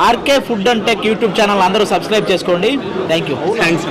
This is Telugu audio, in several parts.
RK food and tech YouTube channel అందరూ సబ్స్క్రైబ్ చేసుకోండి. Thank you. థ్యాంక్స్.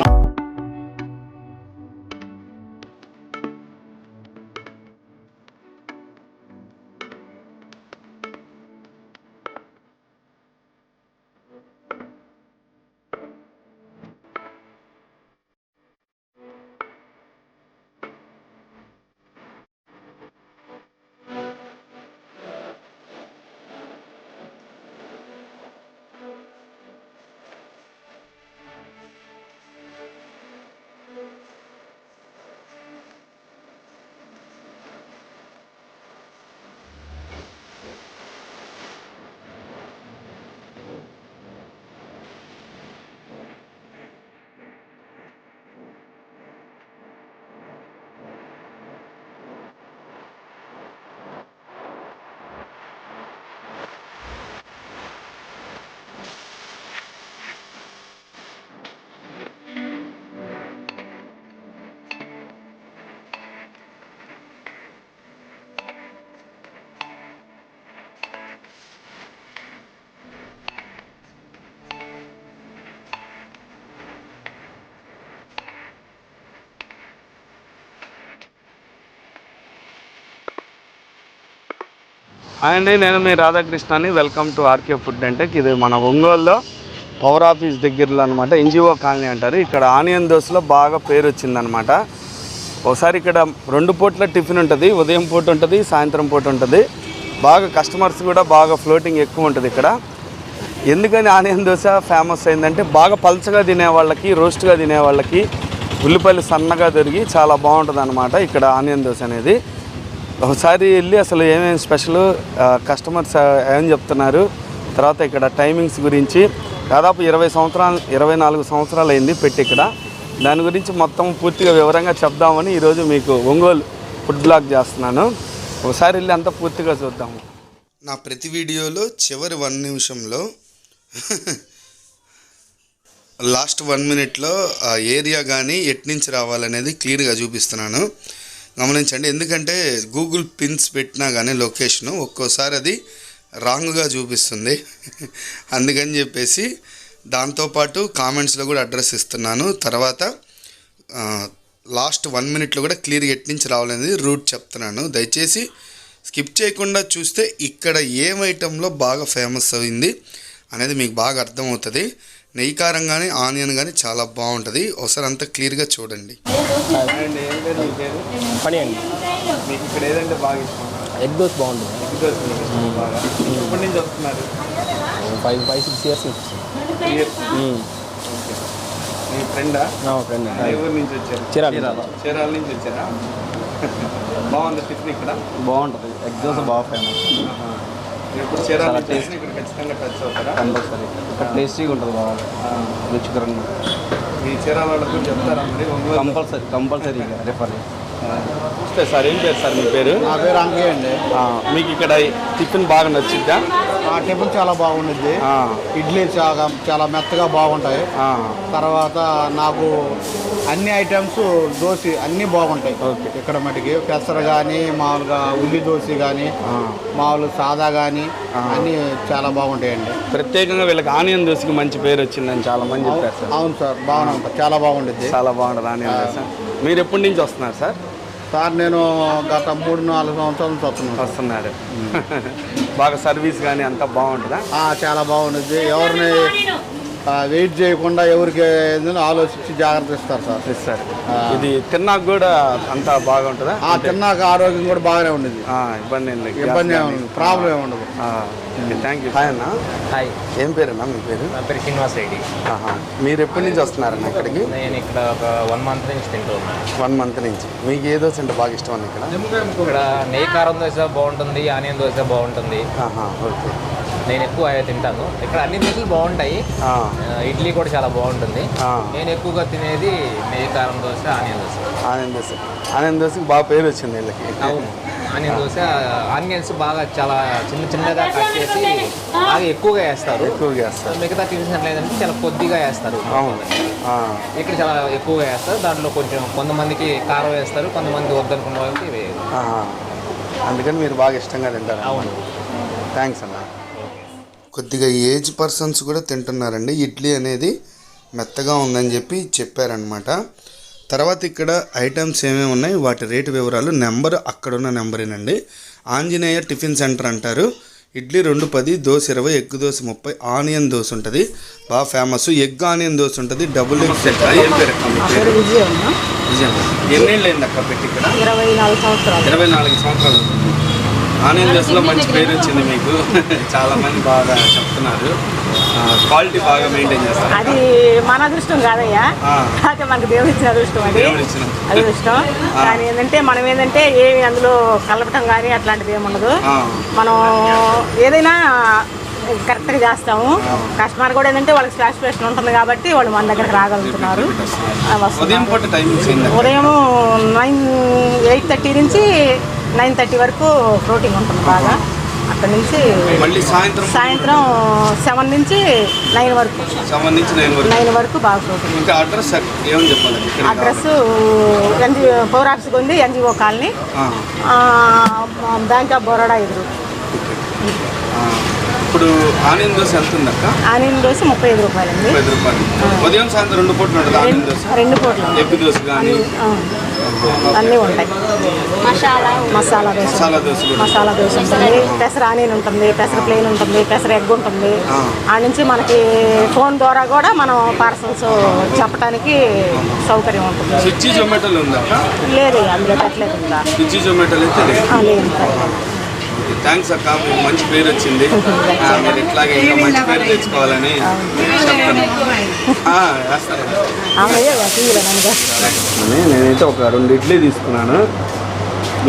అండి, నేను మీ రాధాకృష్ణని. Welcome to RK food and tech. ఇది మన ఒంగోలులో పవర్ ఆఫీస్ దగ్గరలో అనమాట, ఎన్జిఓ కాలనీ అంటారు. ఇక్కడ ఆనియన్ దోశలో బాగా పేరు వచ్చిందనమాట. ఒకసారి ఇక్కడ 2 పూట్ల టిఫిన్ ఉంటుంది, ఉదయం పూట ఉంటుంది, సాయంత్రం పూట ఉంటుంది. బాగా కస్టమర్స్ కూడా బాగా ఫ్లోటింగ్ ఎక్కువ ఉంటుంది ఇక్కడ. ఎందుకని ఆనియన్ దోశ ఫేమస్ అయిందంటే బాగా పల్చగా తినేవాళ్ళకి, రోస్ట్గా తినేవాళ్ళకి ఉల్లిపాయలు సన్నగా దొరికి చాలా బాగుంటుంది అనమాట ఇక్కడ ఆనియన్ దోశ అనేది. ఒకసారి వెళ్ళి అసలు ఏమేమి స్పెషల్, కస్టమర్స్ ఏం చెప్తున్నారు, తర్వాత ఇక్కడ టైమింగ్స్ గురించి దాదాపు 24 సంవత్సరాలు అయింది పెట్టి ఇక్కడ. దాని గురించి మొత్తం పూర్తిగా వివరంగా చెప్దామని ఈరోజు మీకు ఒంగోలు ఫుడ్ బ్లాగ్ చేస్తున్నాను. ఒకసారి వెళ్ళి అంతా పూర్తిగా చూద్దాము. నా ప్రతి వీడియోలో చివరి 1 నిమిషంలో లాస్ట్ 1 మినిట్లో ఆ ఏరియా కానీ ఎట్నుంచి రావాలనేది క్లియర్గా చూపిస్తున్నాను, గమనించండి. ఎందుకంటే గూగుల్ పిన్స్ పెట్టినా కానీ లొకేషను ఒక్కోసారి అది రాంగ్గా చూపిస్తుంది. అందుకని చెప్పేసి దాంతోపాటు కామెంట్స్లో కూడా అడ్రస్ ఇస్తున్నాను. తర్వాత లాస్ట్ 1 మినిట్లో కూడా క్లియర్గా ఎట్నుంచి రావాలనేది రూట్ చెప్తున్నాను. దయచేసి స్కిప్ చేయకుండా చూస్తే ఇక్కడ ఏం ఐటెంలో బాగా ఫేమస్ అయింది అనేది మీకు బాగా అర్థమవుతుంది. నెయ్యి కారం కానీ ఆనియన్ కానీ చాలా బాగుంటుంది. ఒకసారి అంతా క్లియర్గా చూడండి. పని అండి. మీకు ఇక్కడ ఏదంటే బాగా ఇష్టం? ఎగ్ దోశ బాగుంటుంది. ఎగ్ దోశ బాగా. ఎప్పటి నుంచి వస్తున్నారు? 5-6 ఇయర్స్ నుంచి. మీ ఫ్రెండా? ఫ్రెండ్. ఏ ఊరు నుంచి వచ్చారు? చీరాల నుంచి వచ్చారా? బాగుంది టిఫిన్ ఇక్కడ? బాగుంటుంది. ఎగ్ దోశ బాగా ఫేమస్. ఇప్పుడు చీరాల టేస్ట్ ఇక్కడ ఖచ్చితంగా టచ్ అవుతారా? కంపల్సరీ. ఇక్కడ టేస్టీగా ఉంటుంది, బాగా రుచికరంగా. మీ చీరాల వాళ్ళకు కూడా చెప్తారా మరి? Compulsory refer. నమస్తే సార్, ఏం పేరు సార్ మీ పేరు? నా పేరు అంకయ్య అండి. మీకు ఇక్కడ టిఫిన్ బాగా నచ్చిద్దా? టిఫిన్ చాలా బాగుంటుంది. ఇడ్లీ చాలా మెత్తగా బాగుంటాయి. తర్వాత నాకు అన్ని ఐటమ్స్ దోశ అన్నీ బాగుంటాయి ఇక్కడ మటుకి. పెసర కానీ, మామూలుగా ఉల్లి దోశ కానీ, మామూలు సాదా కానీ అన్నీ చాలా బాగుంటాయండి. ప్రత్యేకంగా వీళ్ళకి ఆనియన్ దోశకి మంచి పేరు వచ్చిందని చాలా మంది చెప్పారు సార్. అవును సార్, బాగానే ఉంటుంది, చాలా బాగుంటుంది. చాలా బాగుంటుంది ఆనియన్ దోశ. మీరు ఎప్పటి నుంచి వస్తున్నారు సార్? సార్ నేను గత 3-4 సంవత్సరాల నుంచి వస్తున్నారు. బాగా సర్వీస్ కానీ అంతా బాగుంటుందా? చాలా బాగుంటుంది. ఎవరిని వెయిట్ చేయకుండా ఎవరికి ఆలోచించి జాగ్రత్త ఇస్తారు సార్. ఇస్తారు. ఇది తిన్నాక కూడా అంతా బాగుంటుందా? తిన్నాక ఆరోగ్యం కూడా బాగానే ఉండేది. ఇబ్బంది ప్రాబ్లం ఏమి ఉండదు. Thank you. హాయ్ అన్న. హాయ్. ఏం పేరన్నా మీ పేరు? నా పేరు శ్రీనివాస్ రెడ్డి. మీరు ఎప్పటి నుంచి వస్తున్నారన్న ఇక్కడికి? నేను ఇక్కడ ఒక 1 మంత్ నుంచి తింటూ ఉన్నాను. 1 మంత్ నుంచి. మీకు ఏ దోశ అంటే బాగా ఇష్టం అన్న ఇక్కడ? ఇక్కడ నెయ్యి కారం దోశ బాగుంటుంది, ఆనియన్ దోశ బాగుంటుంది. ఓకే. నేను ఎక్కువ తింటాను. ఇక్కడ అన్ని దోశలు బాగుంటాయి. ఇడ్లీ కూడా చాలా బాగుంటుంది. నేను ఎక్కువగా తినేది నెయ్యి కారం దోశ, ఆనియన్ దోశ. ఆనియన్ దోశకి బాగా పేరు వచ్చింది వీళ్ళకి. అవును, ఆనియన్ దోశ ఆనియన్స్ బాగా చాలా చిన్నగా కట్ చేసి బాగా ఎక్కువగా వేస్తారు. మిగతా టిఫిన్స్ లేదంటే చాలా కొద్దిగా వేస్తారు. ఇక్కడ చాలా ఎక్కువగా వేస్తారు. దాంట్లో కొంచెం కొంతమందికి కారం వేస్తారు, కొంతమంది వద్దనుకున్న వాళ్ళకి వేయరు. అందుకని మీరు బాగా ఇష్టంగా తింటారు. అవును. థ్యాంక్స్ అన్న. కొద్దిగా ఏజ్ పర్సన్స్ కూడా తింటున్నారండి. ఇడ్లీ అనేది మెత్తగా ఉందని చెప్పారనమాట. తర్వాత ఇక్కడ ఐటమ్స్ ఏమేమి ఉన్నాయి, వాటి రేటు వివరాలు, నెంబర్ అక్కడున్న నెంబరేనండి. ఆంజనేయ టిఫిన్ సెంటర్ అంటారు. ఇడ్లీ 2.10, దోశ 20, ఎగ్ దోశ 30, ఆనియన్ దోశ ఉంటుంది, బాగా ఫేమస్. ఎగ్ ఆనియన్ దోశ ఉంటుంది, డబుల్ ఎగ్ సెట్. ఏం పేరు ఎన్నేళ్ళు అయింది అక్క పెట్టి ఇక్కడ? 24 సంవత్సరాలు. 24 సంవత్సరాలు. ఆనియన్ దోశలో మంచి పేరు వచ్చింది మీకు. చాలా మంది బాగా చెప్తున్నారు, క్వాలిటీ బాగా మెయింటైన్ చేస్తారు. అది మన అదృష్టం కాదయ్యా, కాకపోతే మనకు దేవుడు ఇచ్చిన అదృష్టం. అది అదృష్టం. కానీ ఏంటంటే మనం ఏంటంటే ఏమి అందులో కలపటం కానీ అట్లాంటిది ఏమి ఉండదు. మనం ఏదైనా కరెక్ట్గా చేస్తాము. కస్టమర్ కూడా ఏంటంటే వాళ్ళకి సాటిస్ఫాక్షన్ ఉంటుంది కాబట్టి వాళ్ళు మన దగ్గరకు రాగలుగుతున్నారు. ఉదయం 8:30 నుంచి 9:30 వరకు ఫ్లోటింగ్ ఉంటుంది బాగా. అక్కడ నుంచి సాయంత్రం 7 నుంచి 9 వరకు, 9 వరకు బాగా ఫ్లోటింగ్. అడ్రస్ పవర్ ఆఫీస్కి ఉంది, NGO colony, bank of Baroda ఎదురు. ఇప్పుడు ఆనియన్ దోశ ఎంత ఉంది అక్క? ఆనియన్ దోశ 35 రూపాయలండి. ఉదయం సాయంత్రం 2 పూటలు ఉంటుంది ఆనియన్ దోశ. 2 పూటలు ఎగ్ దోశ కానీ అన్నీ ఉంటాయి. మసాలా దోశ ఉంటుంది, పెసర ఆనియన్ ఉంటుంది, పెసర ప్లేన్ ఉంటుంది, పెసర ఎగ్ ఉంటుంది. ఆ నుంచి మనకి ఫోన్ ద్వారా కూడా మనం పార్సల్స్ చెప్పడానికి సౌకర్యం ఉంటుంది. స్విగ్గీ జొమాటోలో ఉందా? లేదు, అందులో పెట్టలేదు ఇంకా. స్విగ్గీ జొమాటోలో అయితే లేదు. థ్యాంక్స్ అక్క, మీకు మంచి పేరు వచ్చింది. మీరు ఇట్లాగే ఇంకా మంచి పేరు తెచ్చుకోవాలని చెప్తాను. నేనైతే ఒక 2 ఇడ్లీ తీసుకున్నాను.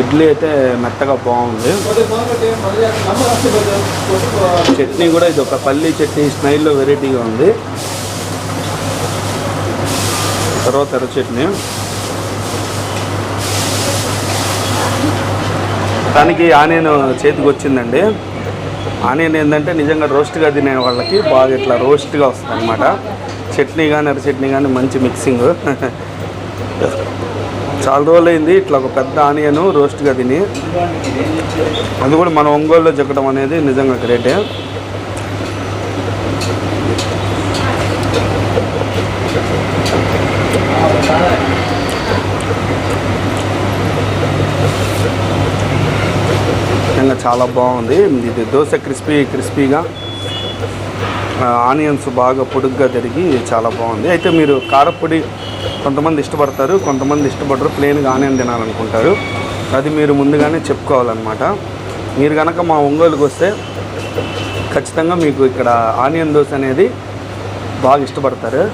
ఇడ్లీ అయితే మెత్తగా బాగుంది. చట్నీ కూడా ఇది ఒక పల్లీ చట్నీ స్టైల్లో వెరైటీగా ఉంది. తర్వాత ఎర్ర చట్నీ. దానికి ఆనియన్ చేతికి వచ్చిందండి. ఆనియన్ ఏంటంటే నిజంగా రోస్ట్గా తినే వాళ్ళకి బాగా ఇట్లా రోస్ట్గా వస్తుంది అనమాట. చట్నీ కానీ ఎర్ర చట్నీ కానీ మంచి మిక్సింగ్. చాలా రోజులైంది ఇట్లా ఒక పెద్ద ఆనియన్ రోస్ట్గా తిని. అది కూడా మన ఒంగోలులో చెక్కడం అనేది నిజంగా గ్రేటే. నిజంగా చాలా బాగుంది. ఇది దోశ క్రిస్పీగా, ఆనియన్స్ బాగా పొడుగ్గా తిరిగి చాలా బాగుంది. అయితే మీరు కారపొడి కొంతమంది ఇష్టపడతారు, కొంతమంది ఇష్టపడరు, ప్లెయిన్గా ఆనియన్ తినాలనుకుంటారు. అది మీరు ముందుగానే చెప్పుకోవాలన్నమాట. మీరు కనుక మా ఒంగోలుకి వస్తే ఖచ్చితంగా మీకు ఇక్కడ ఆనియన్ దోశ అనేది బాగా ఇష్టపడతారు.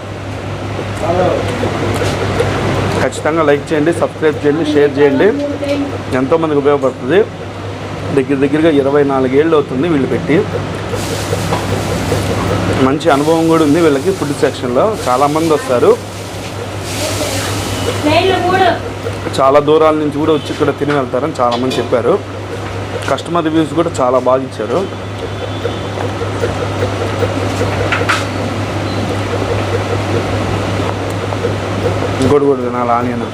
ఖచ్చితంగా లైక్ చేయండి, సబ్స్క్రైబ్ చేయండి, షేర్ చేయండి. ఎంతోమందికి ఉపయోగపడుతుంది. దగ్గరగా 24 ఏళ్ళు అవుతుంది వీళ్ళు పెట్టి. మంచి అనుభవం కూడా ఉంది వీళ్ళకి. ఫుడ్ సెక్షన్లో చాలామంది వస్తారు, చాలా దూరాల నుంచి కూడా వచ్చి ఇక్కడ తిని వెళ్తారని చాలామంది చెప్పారు. కస్టమర్ రివ్యూస్ కూడా చాలా బాగా ఇచ్చారు. ఇంకోటి కూడా తినాలి ఆనియన్.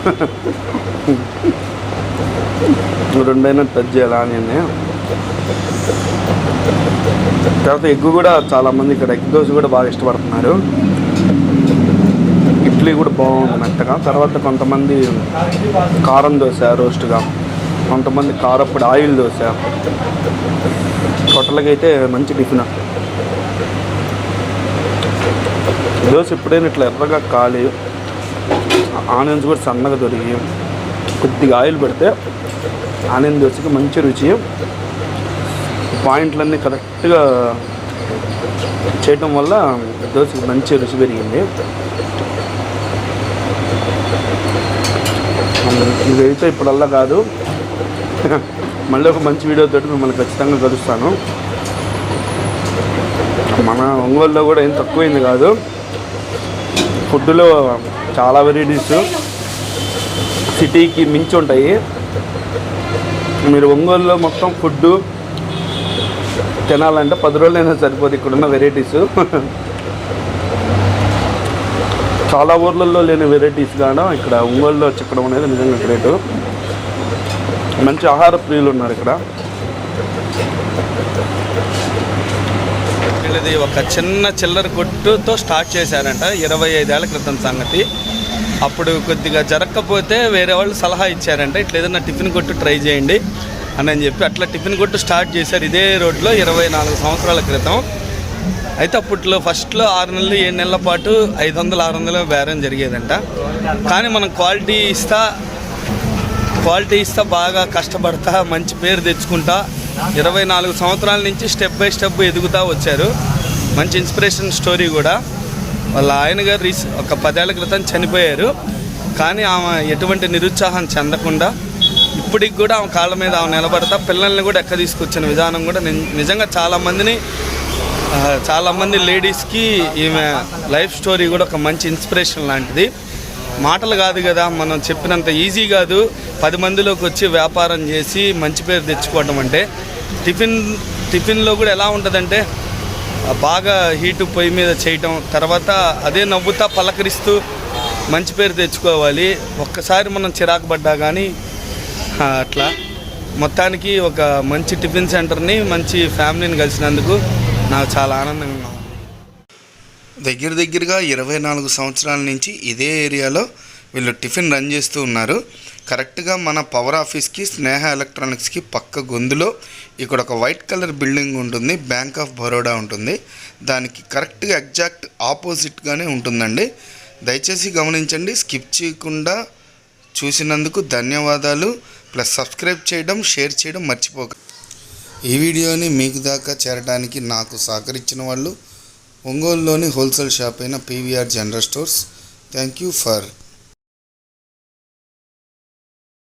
2 టచ్ చేయాలి ఆనియన్ని. తర్వాత ఎగ్ కూడా చాలామంది ఇక్కడ ఎగ్ దోశ కూడా బాగా ఇష్టపడుతున్నారు. ఇడ్లీ కూడా బాగుంది మెత్తగా. తర్వాత కొంతమంది కారం దోశ రోస్ట్గా, కొంతమంది కారప్పొడి ఆయిల్ దోశ. టోటల్గా మంచి టిఫిన్. దోశ ఎప్పుడైనా ఇట్లా ఎర్రగా కాలి, ఆనియన్స్ కూడా సన్నగా దొరికి, కొద్దిగా ఆయిల్ పెడితే ఆనియన్ దోశకి మంచి రుచి. పాయింట్లన్నీ కరెక్ట్గా చేయటం వల్ల దోశకి మంచి రుచి పెరిగింది. ఇదైతే ఇప్పుడల్లా కాదు, మళ్ళీ ఒక మంచి వీడియోతో మిమ్మల్ని ఖచ్చితంగా కలుస్తాను. మన ఒంగోలులో కూడా ఏం తక్కువైంది కాదు. ఫుడ్లో చాలా వెరైటీస్ సిటీకి మించి ఉంటాయి. మీరు ఒంగోలులో మొత్తం ఫుడ్డు తినాలంటే 10 రోజులైనా సరిపోదు. ఇక్కడున్న వెరైటీస్ చాలా ఊర్లలో లేని వెరైటీస్ గాను ఇక్కడ ఒంగోలులో చిక్కడం అనేది నిజంగా గ్రేటు. మంచి ఆహార ప్రియులు ఉన్నారు ఇక్కడ. వీళ్ళది ఒక చిన్న చిల్లర కొట్టుతో స్టార్ట్ చేశారంట 25 ఏళ్ల క్రితం సంగతి. అప్పుడు కొద్దిగా జరగకపోతే వేరే వాళ్ళు సలహా ఇచ్చారంట, ఇట్లా ఏదైనా టిఫిన్ కొట్టు ట్రై చేయండి అని చెప్పి అట్లా టిఫిన్ కొట్టు స్టార్ట్ చేశారు ఇదే రోడ్లో 24 సంవత్సరాల క్రితం. అయితే అప్పట్లో ఫస్ట్లో 6 నెలలు 7 నెలల పాటు 500-600 బేరం జరిగేదంట. కానీ మనం క్వాలిటీ ఇస్తా బాగా కష్టపడతా మంచి పేరు తెచ్చుకుంటా 24 సంవత్సరాల నుంచి స్టెప్ బై స్టెప్ ఎదుగుతూ వచ్చారు. మంచి ఇన్స్పిరేషన్ స్టోరీ కూడా. వాళ్ళ ఆయన గారు ఒక 10 ఏళ్ల క్రితం చనిపోయారు. కానీ ఆమె ఎటువంటి నిరుత్సాహం చెందకుండా ఇప్పటికి కూడా ఆమె కాళ్ళ మీద ఆమె నిలబడతా పిల్లల్ని కూడా ఎక్క తీసుకొచ్చిన విధానం కూడా నిజంగా చాలామంది లేడీస్కి ఈమె లైఫ్ స్టోరీ కూడా ఒక మంచి ఇన్స్పిరేషన్ లాంటిది. మాటలు కాదు కదా, మనం చెప్పినంత ఈజీ కాదు 10 మందిలోకి వచ్చి వ్యాపారం చేసి మంచి పేరు తెచ్చుకోవడం అంటే. టిఫిన్లో కూడా ఎలా ఉంటుందంటే బాగా హీటు పొయ్యి మీద చేయటం, తర్వాత అదే నవ్వుతా పలకరిస్తూ మంచి పేరు తెచ్చుకోవాలి. ఒక్కసారి మనం చిరాకు పడ్డా కానీ అట్లా. మొత్తానికి ఒక మంచి టిఫిన్ సెంటర్ని మంచి ఫ్యామిలీని కలిసినందుకు నాకు చాలా ఆనందంగా ఉంది. దగ్గరగా 24 సంవత్సరాల నుంచి ఇదే ఏరియాలో వీళ్ళు టిఫిన్ రన్ చేస్తూ ఉన్నారు. కరెక్ట్గా మన పవర్ ఆఫీస్కి స్నేహ ఎలక్ట్రానిక్స్కి పక్క గొంతులో ఇక్కడ ఒక వైట్ కలర్ బిల్డింగ్ ఉంటుంది, బ్యాంక్ ఆఫ్ బరోడా ఉంటుంది. దానికి కరెక్ట్గా ఎగ్జాక్ట్ ఆపోజిట్గానే ఉంటుందండి. దయచేసి గమనించండి. స్కిప్ చేయకుండా చూసినందుకు ధన్యవాదాలు. ప్లస్ సబ్స్క్రైబ్ చేయడం, షేర్ చేయడం మర్చిపోక. ఈ వీడియోని మీకు దాకా చేరడానికి నాకు సహకరించిన వాళ్ళు ఒంగోలులోని హోల్సేల్ షాప్ అయిన PVR general stores. Thank you for